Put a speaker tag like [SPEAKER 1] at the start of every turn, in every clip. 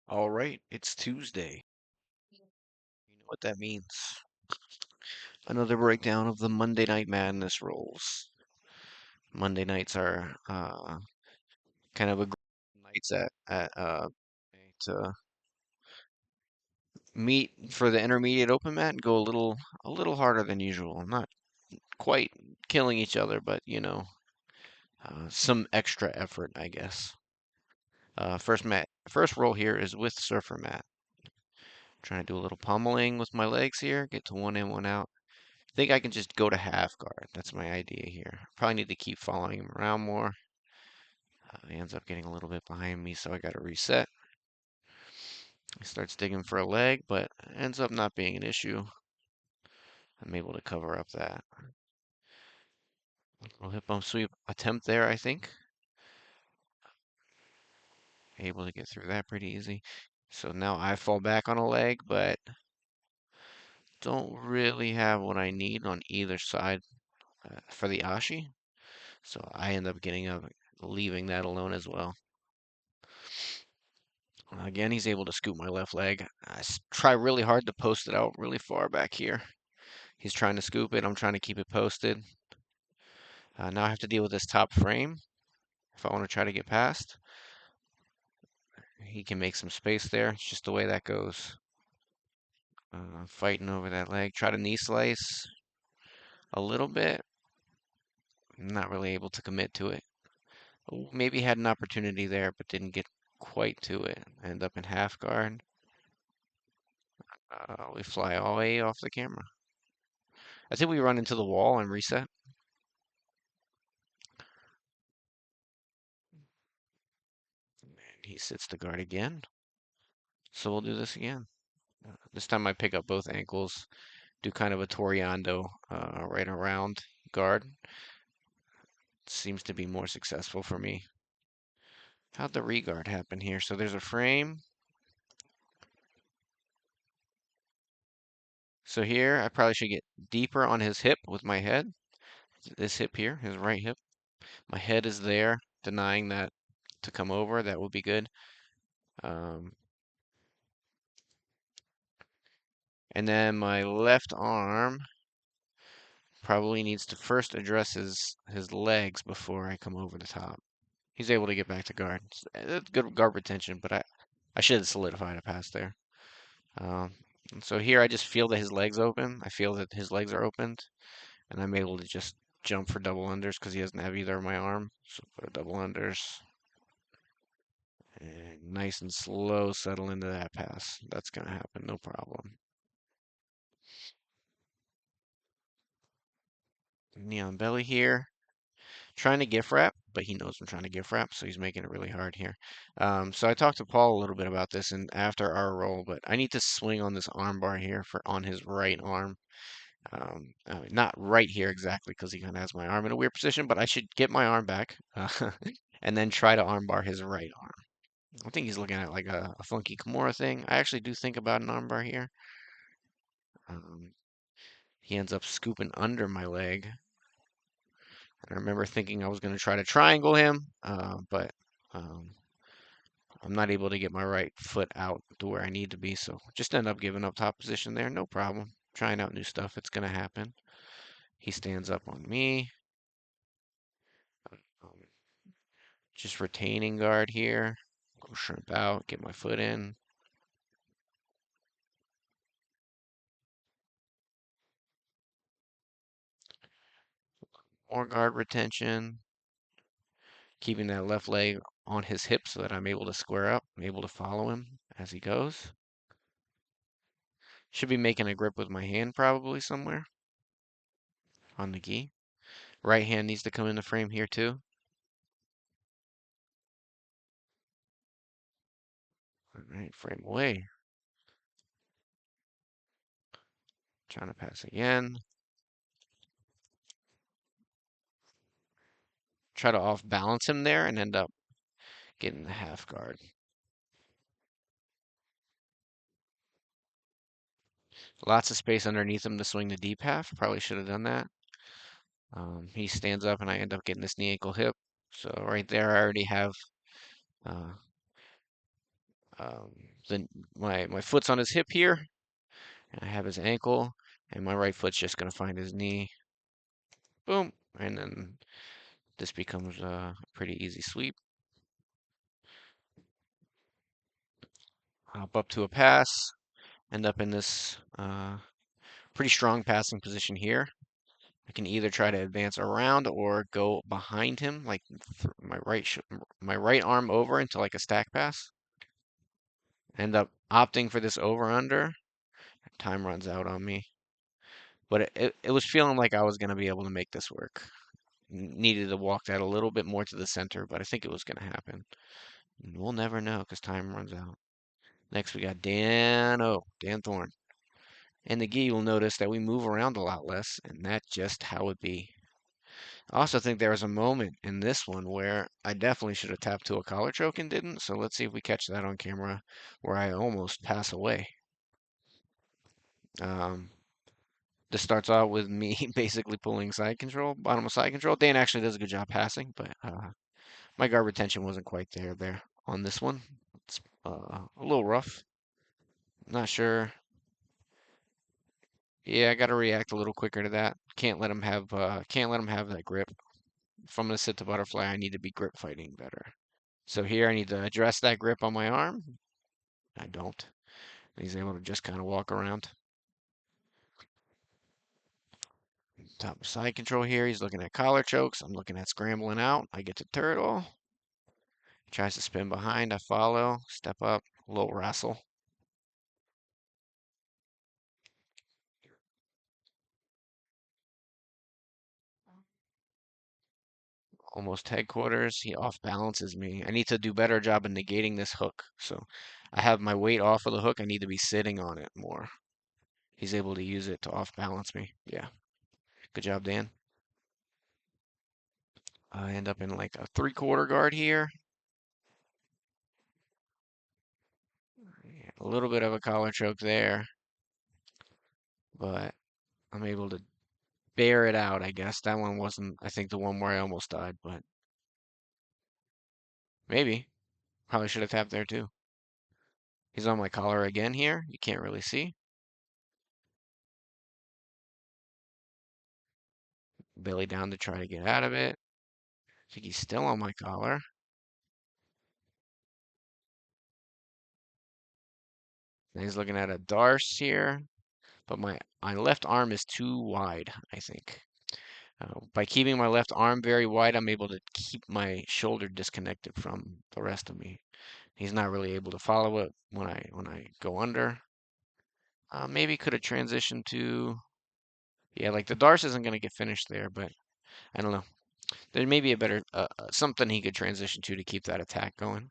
[SPEAKER 1] All right, it's Tuesday. You know what that means. Another breakdown of the Monday Night Madness rules. Monday nights are kind of a group of nights at to meet for the intermediate open mat and go a little harder than usual. Not quite killing each other, but some extra effort, I guess. First roll here is with Surfer Mat. Trying to do a little pummeling with my legs here, get to one in, one out. Think I can just go to half guard. That's my idea here. Probably need to keep following him around more. He ends up getting a little bit behind me, so I got to reset. He starts digging for a leg, but ends up not being an issue. I'm able to cover up that. Little hip bump sweep attempt there, I think. Able to get through that pretty easy. So now I fall back on a leg, but don't really have what I need on either side for the Ashi. So I end up getting up, leaving that alone as well. Again, he's able to scoop my left leg. Try really hard to post it out really far back here. He's trying to scoop it. I'm trying to keep it posted. Now I have to deal with this top frame if I want to try to get past. He can make some space there. It's just the way that goes. Fighting over that leg. Try to knee slice a little bit. Not really able to commit to it. Maybe had an opportunity there, but didn't get quite to it. End up in half guard. We fly all the way off the camera. I think we run into the wall and reset. And he sits the guard again. So we'll do this again. This time I pick up both ankles, do kind of a Toriando right around guard. Seems to be more successful for me. How'd the regard happen here? So there's a frame. So here I probably should get deeper on his hip with my head. This hip here, his right hip. My head is there, denying that to come over. That would be good. Um, and then my left arm probably needs to first address his legs before I come over the top. He's able to get back to guard. That's good guard retention, but I should have solidified a pass there. Um, and so here I just feel that his legs open. I feel that his legs are opened, and I'm able to just jump for double unders because he doesn't have either of my arm. So put a double unders. And nice and slow settle into that pass. That's going to happen, no problem. Knee on belly here. Trying to gift wrap, but he knows I'm trying to gift wrap, so he's making it really hard here. So I talked to Paul a little bit about this and after our roll, but I need to swing on this arm bar here for on his right arm. Not right here exactly because he kind of has my arm in a weird position, but I should get my arm back and then try to arm bar his right arm. I think he's looking at like a funky Kimura thing. I actually do think about an arm bar here. Um, he ends up scooping under my leg. I remember thinking I was going to try to triangle him, but um, I'm not able to get my right foot out to where I need to be. So just end up giving up top position there. No problem. Trying out new stuff. It's going to happen. He stands up on me. Um, just retaining guard here. Go shrimp out. Get my foot in. More guard retention. Keeping that left leg on his hip so that I'm able to square up. I'm able to follow him as he goes. Should be making a grip with my hand probably somewhere on the gi. Right hand needs to come in the frame here too. All right, frame away. Trying to pass again. Try to off balance him there and end up getting the half guard. Lots of space underneath him to swing the deep half. Probably should have done that. He stands up and I end up getting this knee ankle hip. So right there, I already have uh, Um, then my foot's on his hip here, and I have his ankle, and my right foot's just gonna find his knee. Boom, and then this becomes a pretty easy sweep. Hop up to a pass, end up in this pretty strong passing position here. I can either try to advance around or go behind him, like my right arm over into like a stack pass. End up opting for this over under. Time runs out on me, but it was feeling like I was gonna be able to make this work. Needed to walk that a little bit more to the center, but I think it was gonna happen. We'll never know because time runs out. Next we got Dan Thorne. In the gi, you'll notice that we move around a lot less, and that's just how it be. I also think there was a moment in this one where I definitely should have tapped to a collar choke and didn't. So let's see if we catch that on camera where I almost pass away. Um, this starts out with me basically pulling side control, bottom of side control. Dan actually does a good job passing, but my guard retention wasn't quite there on this one. It's a little rough. Not sure. Yeah, I got to react a little quicker to that. Can't let him have that grip. If I'm gonna sit the butterfly, I need to be grip fighting better. So here I need to address that grip on my arm. I don't. He's able to just kind of walk around. Top side control here. He's looking at collar chokes. I'm looking at scrambling out. I get to turtle. Tries to spin behind. I follow. Step up. A little wrestle. Almost headquarters. He off balances me. I need to do better job of negating this hook. So I have my weight off of the hook. I need to be sitting on it more. He's able to use it to off balance me. Yeah. Good job, Dan. I end up in like a 3/4 guard here. A little bit of a collar choke there, but I'm able to bear it out, I guess. That one wasn't, I think, the one where I almost died, but maybe. Probably should have tapped there too. He's on my collar again here. You can't really see. Belly down to try to get out of it. I think he's still on my collar. And he's looking at a Darce here, but my left arm is too wide, I think. By keeping my left arm very wide, I'm able to keep my shoulder disconnected from the rest of me. He's not really able to follow it when I go under. Maybe could have transitioned to, yeah, like the Darce isn't going to get finished there, but I don't know. There may be a better something he could transition to keep that attack going.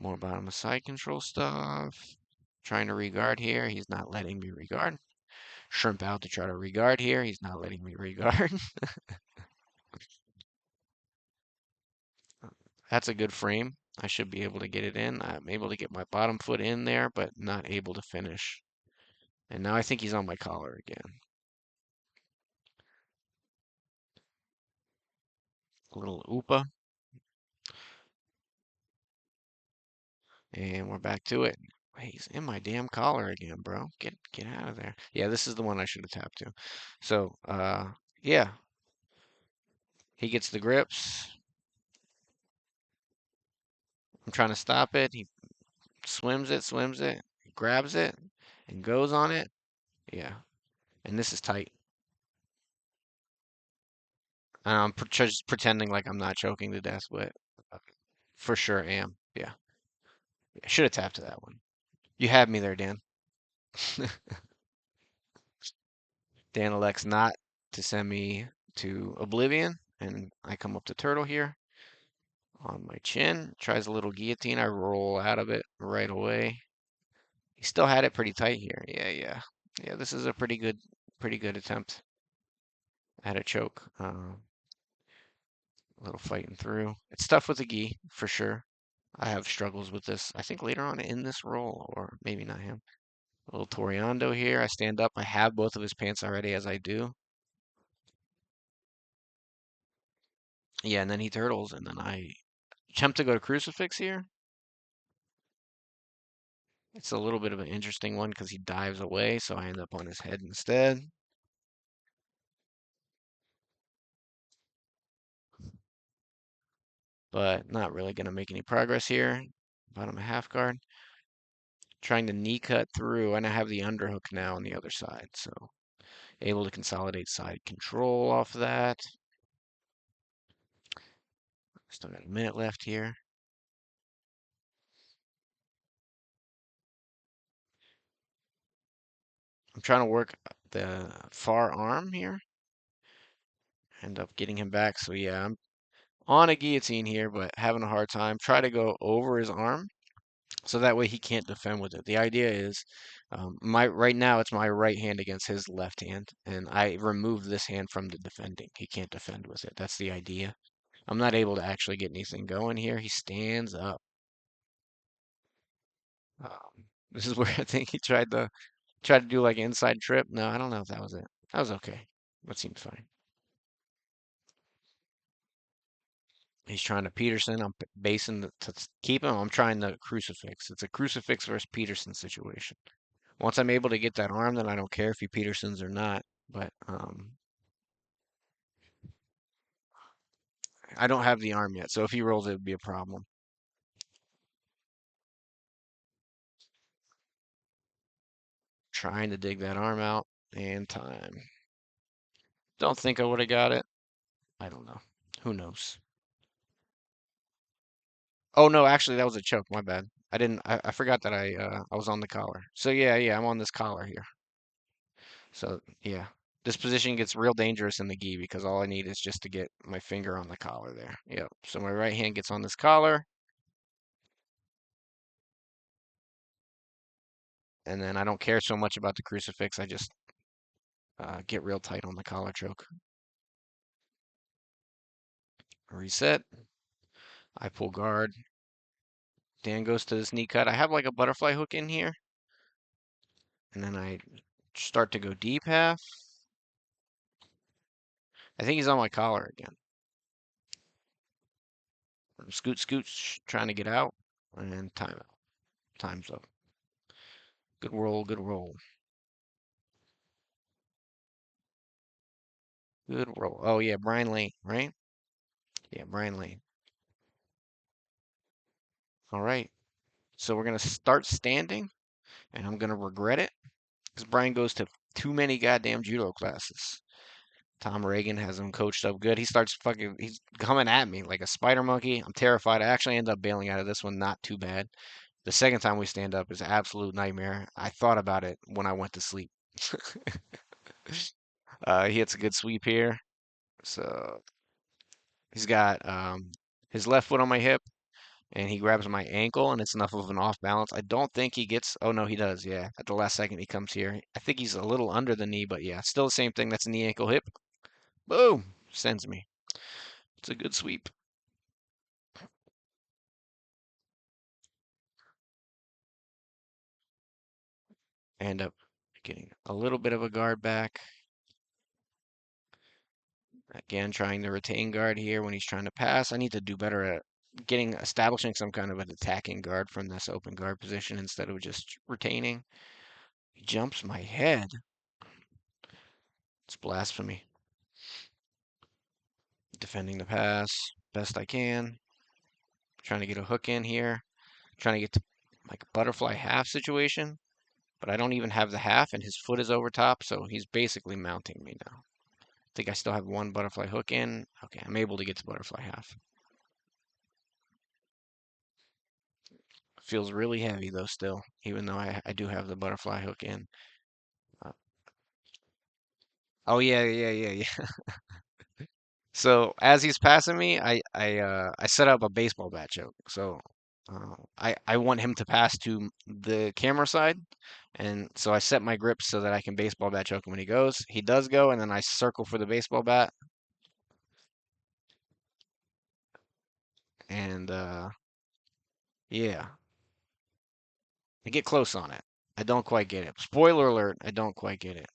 [SPEAKER 1] More bottom of side control stuff. Trying to regard here. He's not letting me regard. Shrimp out to try to regard here. He's not letting me regard. That's a good frame. I should be able to get it in. I'm able to get my bottom foot in there, but not able to finish. And now I think he's on my collar again. A little oopa. And we're back to it. He's in my damn collar again, bro. Get out of there. Yeah, this is the one I should have tapped to. So, yeah, he gets the grips. I'm trying to stop it. He swims it, grabs it, and goes on it. Yeah, and this is tight. I'm just pretending like I'm not choking to death, but for sure am. Yeah, I should have tapped to that one. You had me there, Dan. Dan elects not to send me to Oblivion, and I come up to Turtle here on my chin. Tries a little guillotine. I roll out of it right away. He still had it pretty tight here. Yeah. This is a pretty good attempt at a choke. A little fighting through. It's tough with the gi for sure. I have struggles with this. I think later on in this roll, or maybe not him. A little Toriando here. I stand up. I have both of his pants already as I do. Yeah, and then he turtles, and then I attempt to go to crucifix here. It's a little bit of an interesting one because he dives away, so I end up on his head instead. But not really going to make any progress here. Bottom of half guard. Trying to knee cut through, and I have the underhook now on the other side, so able to consolidate side control off that. Still got a minute left here. I'm trying to work the far arm here. End up getting him back. So yeah, I'm on a guillotine here, but having a hard time. Try to go over his arm so that way he can't defend with it. The idea is, my right now it's my right hand against his left hand, and I remove this hand from the defending. He can't defend with it. That's the idea. I'm not able to actually get anything going here. He stands up. This is where I think he tried to do like inside trip. No, I don't know if that was it. That was okay. That seemed fine. He's trying to Peterson. I'm basing to keep him. I'm trying the crucifix. It's a crucifix versus Peterson situation. Once I'm able to get that arm, then I don't care if he Petersons or not. But I don't have the arm yet, so if he rolls, it would be a problem. Trying to dig that arm out and time. Don't think I would have got it. I don't know. Who knows? Oh no, actually that was a choke. My bad. I didn't. I forgot that I was on the collar. So yeah, I'm on this collar here. So yeah, this position gets real dangerous in the gi because all I need is just to get my finger on the collar there. Yep. So my right hand gets on this collar, and then I don't care so much about the crucifix. I just get real tight on the collar choke. Reset. I pull guard. Dan goes to this knee cut. I have like a butterfly hook in here, and then I start to go deep half. I think he's on my collar again. Scoot, scoot, trying to get out, and timeout. Time's up. Good roll, good roll, good roll. Oh yeah, Brian Lane, right? Yeah, Brian Lane. All right. So we're gonna start standing, and I'm gonna regret it because Brian goes to too many goddamn judo classes. Tom Reagan has him coached up good. He starts fucking, he's coming at me like a spider monkey. I'm terrified. I actually end up bailing out of this one, not too bad. The second time we stand up is an absolute nightmare. I thought about it when I went to sleep. He hits a good sweep here. So he's got his left foot on my hip, and he grabs my ankle, and it's enough of an off balance. I don't think he gets. Oh no, he does. Yeah, at the last second he comes here. I think he's a little under the knee, but yeah, still the same thing. That's knee, ankle, hip. Boom, sends me. It's a good sweep. I end up getting a little bit of a guard back. Again, trying to retain guard here when he's trying to pass. I need to do better at establishing some kind of an attacking guard from this open guard position instead of just retaining. He jumps my head. It's blasphemy. Defending the pass best I can. Trying to get a hook in here. Trying to get to like a butterfly half situation, but I don't even have the half, and his foot is over top, so he's basically mounting me now. I think I still have one butterfly hook in. Okay, I'm able to get to butterfly half. Feels really heavy though still, even though I do have the butterfly hook in. Uh, oh yeah. So as he's passing me, I set up a baseball bat choke. So I want him to pass to the camera side, and so I set my grips so that I can baseball bat choke him when he goes. He does go, and then I circle for the baseball bat, and yeah, I get close on it. I don't quite get it. Spoiler alert, I don't quite get it.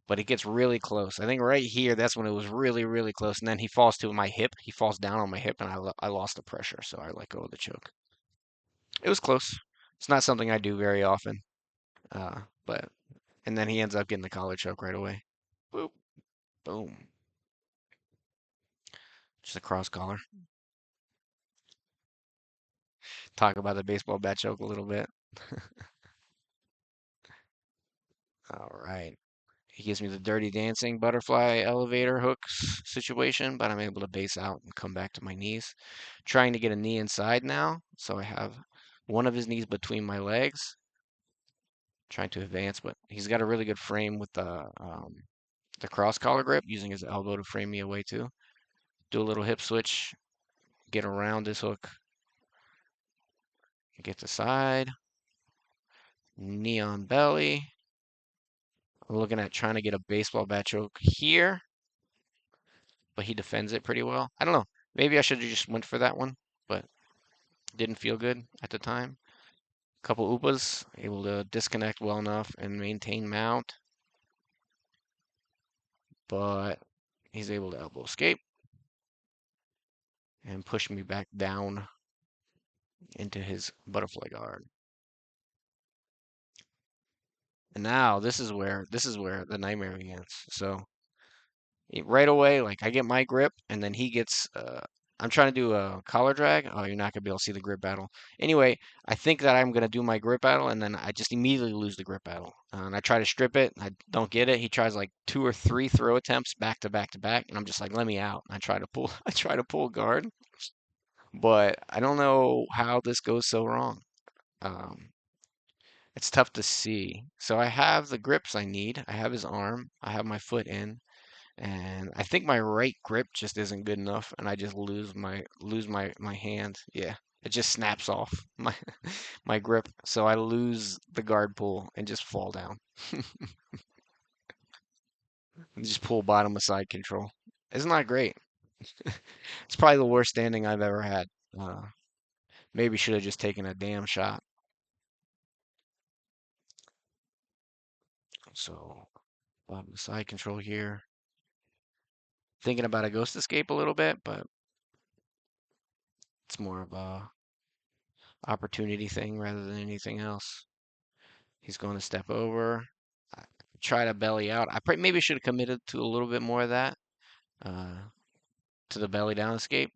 [SPEAKER 1] But it gets really close. I think right here, that's when it was really, really close. And then he falls to my hip. He falls down on my hip, and I lost the pressure, so I let go of the choke. It was close. It's not something I do very often. But and then he ends up getting the collar choke right away. Boop, boom. Just a cross collar. Talk about the baseball bat choke a little bit. All right. He gives me the dirty dancing butterfly elevator hooks situation, but I'm able to base out and come back to my knees. Trying to get a knee inside now, so I have one of his knees between my legs. Trying to advance, but he's got a really good frame with the cross collar grip, using his elbow to frame me away too. Do a little hip switch, get around this hook, get to side, knee on belly. I'm looking at trying to get a baseball bat choke here, but he defends it pretty well. I don't know. Maybe I should have just went for that one, but didn't feel good at the time. Couple upas, able to disconnect well enough and maintain mount, but he's able to elbow escape and push me back down into his butterfly guard. And now this is where the nightmare begins. So right away, like I get my grip, and then he gets. I'm trying to do a collar drag. Oh, you're not gonna be able to see the grip battle. Anyway, I think that I'm gonna do my grip battle, and then I just immediately lose the grip battle. And I try to strip it. I don't get it. He tries like two or three throw attempts back to back to back, and I'm just like, let me out. I try to pull. I try to pull guard, but I don't know how this goes so wrong. Um, it's tough to see. So I have the grips I need. I have his arm. I have my foot in. And I think my right grip just isn't good enough, and I just lose my hand. Yeah, it just snaps off my my grip, so I lose the guard pull and just fall down. And just pull bottom of side control. It's not great. It's probably the worst standing I've ever had. Uh, Maybe should have just taken a damn shot. So bottom of side control here. Thinking about a ghost escape a little bit, but it's more of a opportunity thing rather than anything else. He's going to step over, try to belly out. Maybe should have committed to a little bit more of that, uh, to the belly down escape.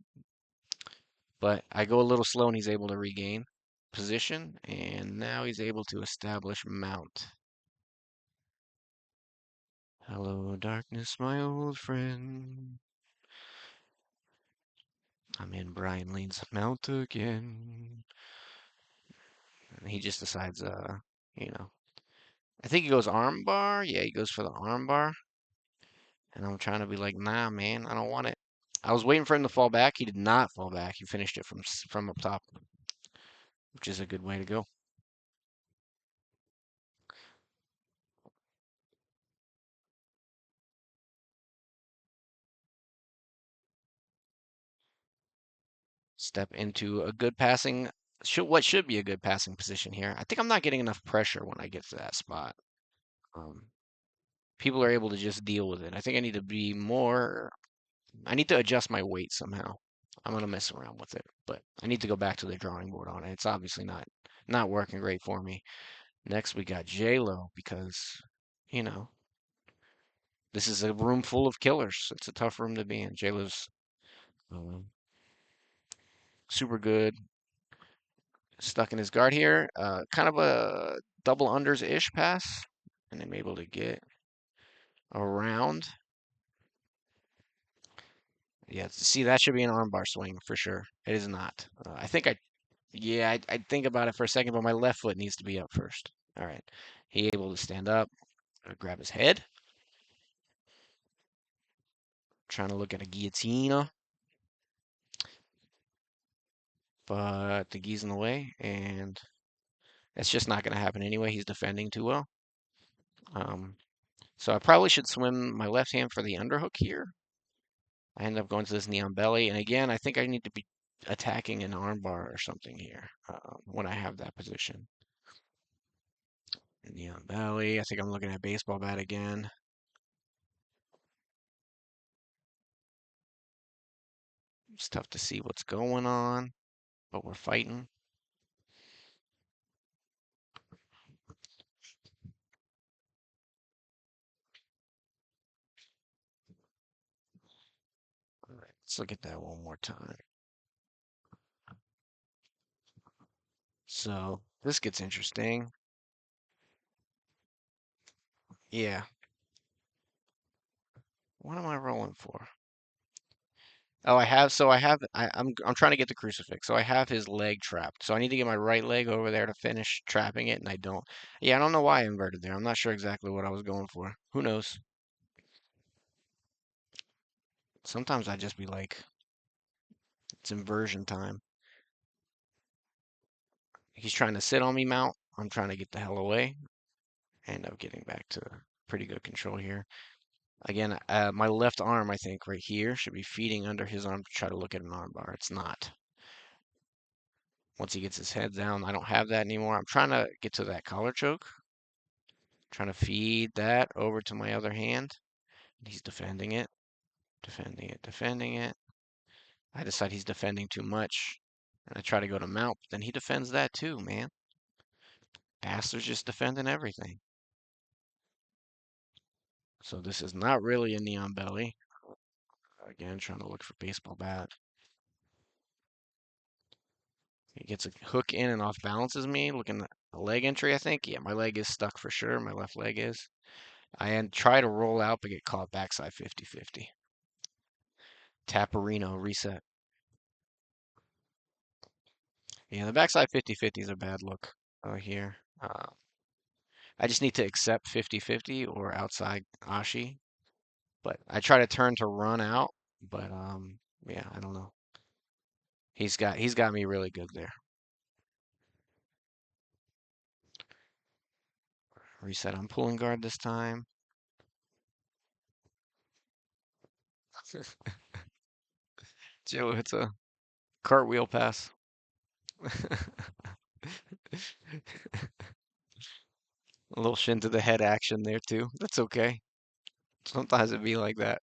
[SPEAKER 1] But I go a little slow and he's able to regain position. And now he's able to establish mount. Hello, darkness, my old friend. I'm in Brian Lane's mount again. And he just decides, you know, I think he goes arm bar. Yeah, he goes for the arm bar. And I'm trying to be like, nah, man, I don't want it. I was waiting for him to fall back. He did not fall back. He finished it from up top, which is a good way to go. Step into a good passing, what should be a good passing position here. I think I'm not getting enough pressure when I get to that spot. Um, People are able to just deal with it. I think I need to be more. I need to adjust my weight somehow. I'm gonna mess around with it, but I need to go back to the drawing board on it. It's obviously not working great for me. Next, we got J Lo because, you know, this is a room full of killers. It's a tough room to be in. J Lo's um, super good, stuck in his guard here. Kind of a double unders ish pass, and I'm able to get around. Yeah, see, that should be an armbar swing for sure. It is not. Yeah, I think about it for a second, but my left foot needs to be up first. All right. He able to stand up, grab his head, trying to look at a guillotine, but the gi's in the way, and it's just not going to happen anyway. He's defending too well. Um, so I probably should swim my left hand for the underhook here. I end up going to this knee on belly, and again, I think I need to be attacking an armbar or something here when I have that position. Knee on belly. I think I'm looking at baseball bat again. It's tough to see what's going on, but we're fighting. Let's look at that one more time. So this gets interesting. Yeah. What am I rolling for? Oh, I'm trying to get the crucifix. So I have his leg trapped. So I need to get my right leg over there to finish trapping it, and I don't. Yeah, I don't know why I inverted there. I'm not sure exactly what I was going for. Who knows? Sometimes I just be like, it's inversion time. He's trying to sit on me mount. I'm trying to get the hell away. End up getting back to pretty good control here. Again, my left arm, I think, right here, should be feeding under his arm to try to look at an arm bar. It's not. Once he gets his head down, I don't have that anymore. I'm trying to get to that collar choke. Trying to feed that over to my other hand. He's defending it, defending it, defending it. I decide he's defending too much. And I try to go to mount, but then he defends that too, man. Bastard's just defending everything. So this is not really a neon belly. Again, trying to look for baseball bat. He gets a hook in and off balances me. Looking at a leg entry, I think. Yeah, my leg is stuck for sure. My left leg is. Try to roll out, but get caught backside 50-50. Taparino reset. Yeah, the backside 50-50 is a bad look here. I just need to accept 50-50 or outside Ashi. But I try to turn to run out, but yeah, I don't know. He's got me really good there. Reset. I'm pulling guard this time. Joe, it's a cartwheel pass. A little shin to the head action there too. That's okay. Sometimes it be like that.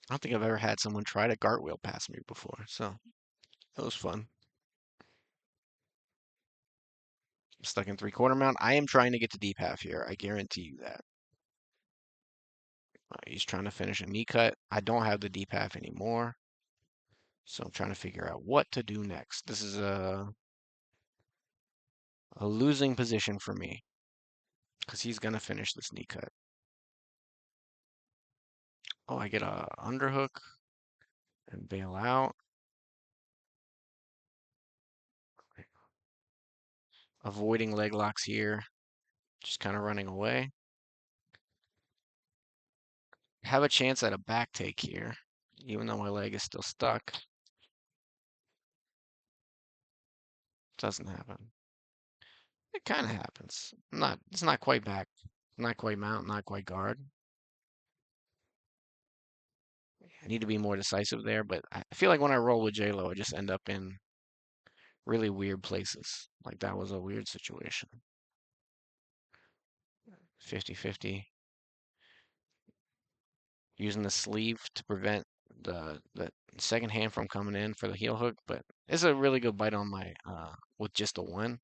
[SPEAKER 1] I don't think I've ever had someone try to cartwheel pass me before, so that was fun. I'm stuck in three-quarter mount. I am trying to get to deep half here. I guarantee you that. He's trying to finish a knee cut. I don't have the deep half anymore, so I'm trying to figure out what to do next. This is a losing position for me because he's gonna finish this knee cut. Oh, I get a underhook and bail out. Avoiding leg locks here, just kind of running away. Have a chance at a back take here, even though my leg is still stuck. Doesn't happen. It kind of happens. It's not quite back. Not quite mount, not quite guard. I need to be more decisive there, but I feel like when I roll with J-Lo, I just end up in really weird places. Like that was a weird situation. 50-50. Using the sleeve to prevent the second hand from coming in for the heel hook, but it's a really good bite on my with just a one.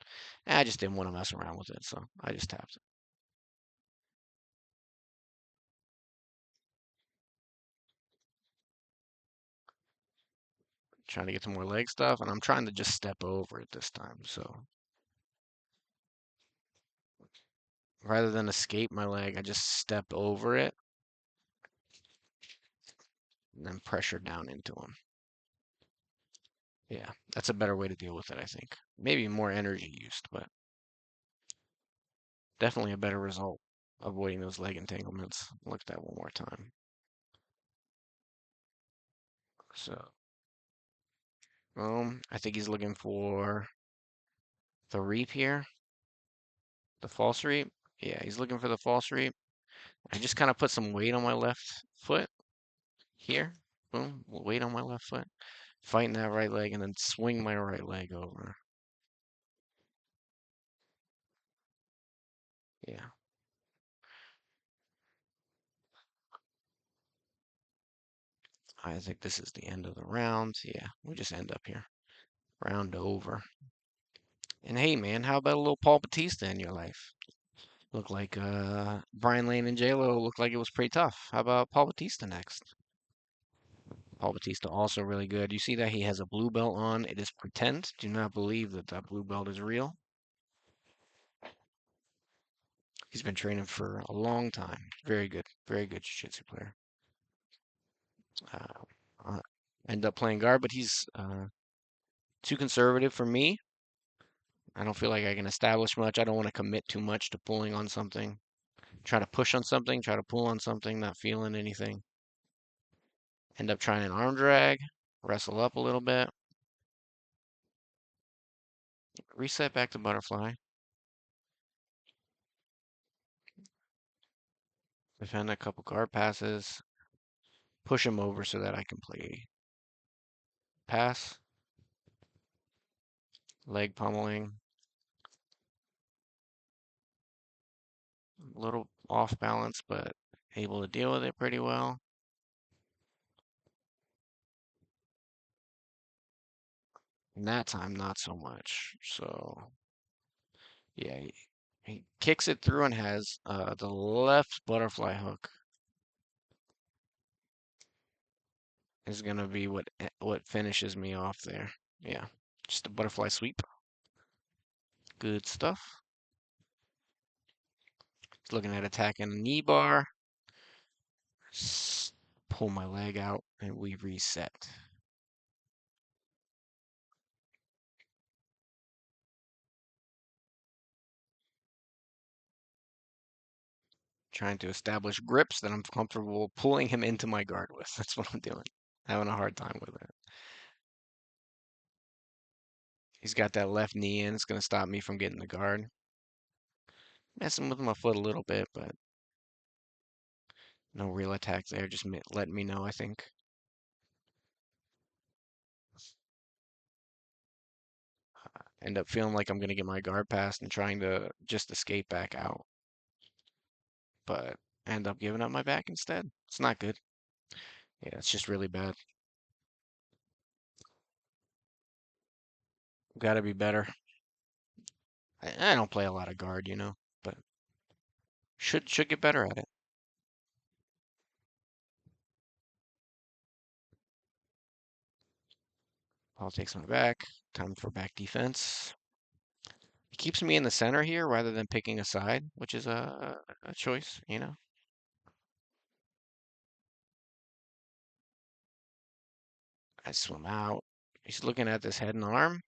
[SPEAKER 1] And I just didn't want to mess around with it, so I just tapped it. Trying to get some more leg stuff, and I'm trying to just step over it this time. So rather than escape my leg, I just step over it and then pressure down into him. Yeah, that's a better way to deal with it, I think. Maybe more energy used, but definitely a better result avoiding those leg entanglements. Look at that one more time. So, I think he's looking for the reap here, the false reap. Yeah, he's looking for the false reap. I just kind of put some weight on my left foot here. Boom, weight on my left foot. Fighting that right leg and then swing my right leg over. Yeah, I think this is the end of the round. Yeah, we just end up here. Round over. And hey, man, how about a little Paul Batista in your life? Looked like Brian Lane and J-Lo looked like it was pretty tough. How about Paul Batista next? Paul Batista also really good. You see that he has a blue belt on. It is pretend. Do not believe that that blue belt is real. He's been training for a long time. Very good jiu-jitsu player. Uh, uh, End up playing guard, but he's too conservative for me. I don't feel like I can establish much. I don't want to commit too much to pulling on something. Try to push on something, try to pull on something, not feeling anything. End up trying an arm drag, wrestle up a little bit, reset back to butterfly, defend a couple guard passes, push him over so that I can play pass, leg pummeling, a little off balance, but able to deal with it pretty well. And that time, not so much. So, yeah, he kicks it through and has the left butterfly hook is gonna be what finishes me off there. Yeah, just a butterfly sweep. Good stuff. Just looking at attacking a knee bar. Pull my leg out and we reset. Trying to establish grips that I'm comfortable pulling him into my guard with. That's what I'm doing. Having a hard time with it. He's got that left knee in. It's going to stop me from getting the guard. Messing with my foot a little bit, but no real attack there. Just letting me know, I think. End up feeling like I'm going to get my guard passed and trying to just escape back out. But end up giving up my back instead. It's not good. Yeah, it's just really bad. Got to be better. I don't play a lot of guard, but should get better at it. Paul takes my back. Time for back defense. It keeps me in the center here rather than picking a side, which is a choice. I swim out. He's looking at this head and arm.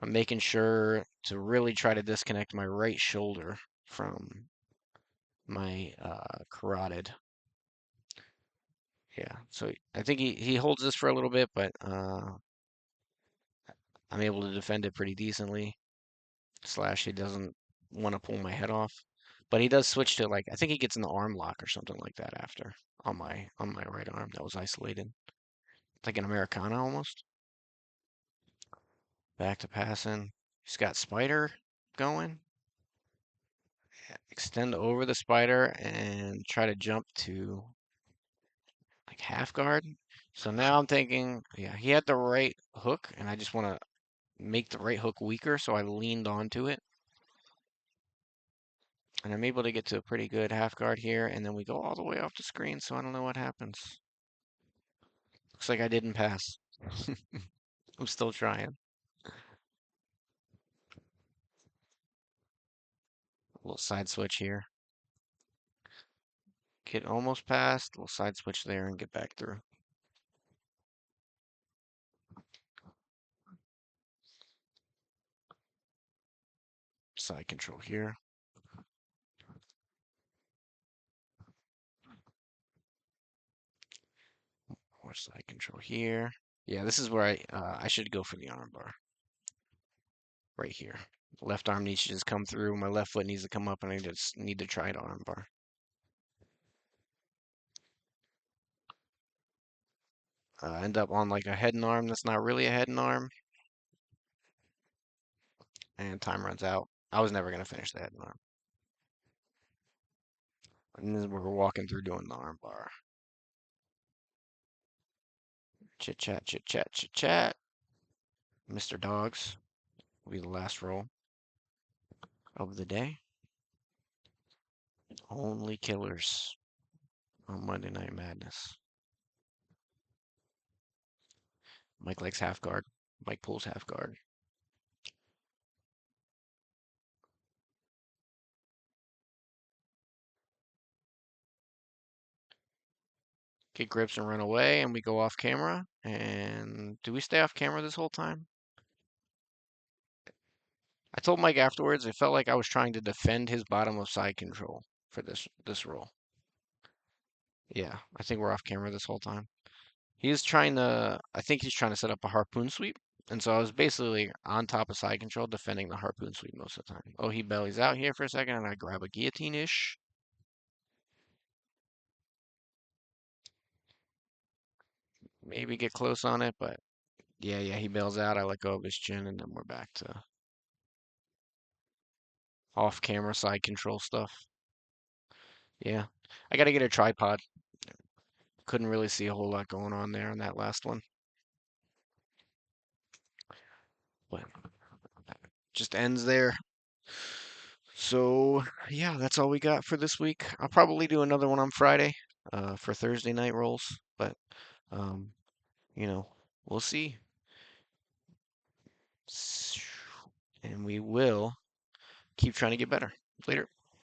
[SPEAKER 1] I'm making sure to really try to disconnect my right shoulder from my carotid. Yeah, so I think he holds this for a little bit, but I'm able to defend it pretty decently. Slash, he doesn't want to pull my head off, but he does switch to like I think he gets in the arm lock or something like that after on my right arm that was isolated, like an Americana almost. Back to passing. He's got spider going. Extend over the spider and try to jump to like half guard. So now I'm thinking, yeah, he had the right hook, and I just want to make the right hook weaker, so I leaned onto it. And I'm able to get to a pretty good half guard here, and then we go all the way off the screen, so I don't know what happens. Looks like I didn't pass. I'm still trying. A little side switch here. Get almost past, little side switch there, and get back through. Side control here. More side control here. Yeah, this is where I should go for the armbar. Right here. Left arm needs to just come through. My left foot needs to come up, and I just need to try to armbar. End up on like a head and arm that's not really a head and arm, and time runs out. I was never gonna finish the head and arm. And then we're walking through doing the arm bar. Chit chat, chit chat, chit chat. Mr. Dogs will be the last roll of the day. Only killers on Monday Night Madness. Mike likes half guard. Mike pulls half guard. Get grips and run away, and we go off camera. And do we stay off camera this whole time? I told Mike afterwards it felt like I was trying to defend his bottom of side control for this roll. Yeah, I think we're off camera this whole time. I think he's trying to set up a harpoon sweep. And so I was basically on top of side control defending the harpoon sweep most of the time. Oh, he bellies out here for a second and I grab a guillotine-ish. Maybe get close on it, but yeah, he bails out. I let go of his chin and then we're back to off camera side control stuff. Yeah. I gotta get a tripod. Couldn't really see a whole lot going on there on that last one. But just ends there. So yeah, that's all we got for this week. I'll probably do another one on Friday, for Thursday night rolls, but um, you know, we'll see. And we will keep trying to get better. Later.